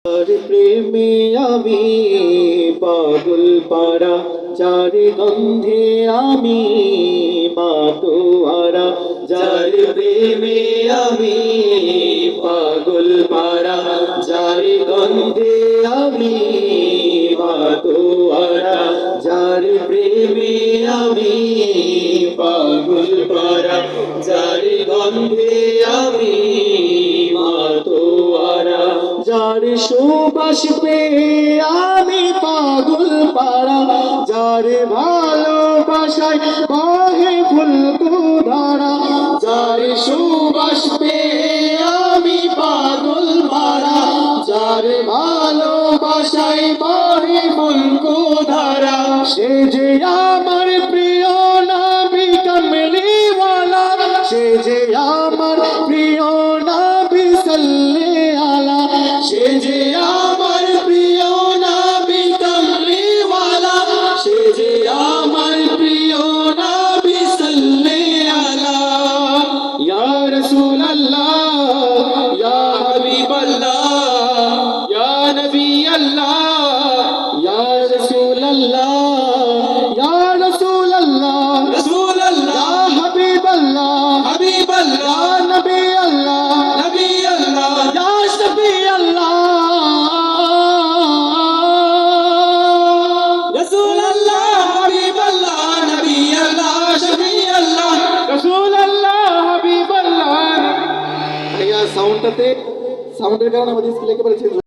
আর প্রেমে আমি পাগল পাড়া, যার গন্ধে আমি মাতোয়ারা। যার প্রেমে আমি পাগল পাড়া, যার গন্ধে আমি মাতোয়ারা। যার প্রেমে আমি পাগল পাড়া, যার গন্ধে আমি মাতোয়ারা। যার সুবাস পেয়ে আমি পাগল পাড়া, যার ভালোবাসায় বহে ফুলকুধারা। যার সুবাস পেয়ে আমি পাগল পাড়া, যার ভালোবাসায় বহে ফুলকুধারা। সে যে আমার প্রিয় নবী কামলিওয়ালা, সে যে আমার প্রিয় নবী সাল্লাল্লাহু আলা। সে যে আমার প্রিয় নবী কামলিওয়ালা, সে যে আমার প্রিয় নবী সাল্লাল্লাহু আলা। ইয়া রাসূলুল্লাহ ইয়া হাবিবাল্লাহ ইয়া নবী আল্লাহ ইয়া রাসূলুল্লাহ ইয়া রাসূলুল্লাহ রাসূলুল্লাহ ইয়া হাবিবাল্লাহ হাবিবাল্লাহ ইয়া নবী আল্লাহ নবী আল্লাহ ইয়া শফি আল্লাহ রাসূলুল্লাহ হাবিবাল্লাহ নবী আল্লাহ শফি আল্লাহ রাসূলুল্লাহ হাবিবাল্লাহ। সাউন্ডের কারণে আমাদের স্কিল একেবারে চেঞ্জ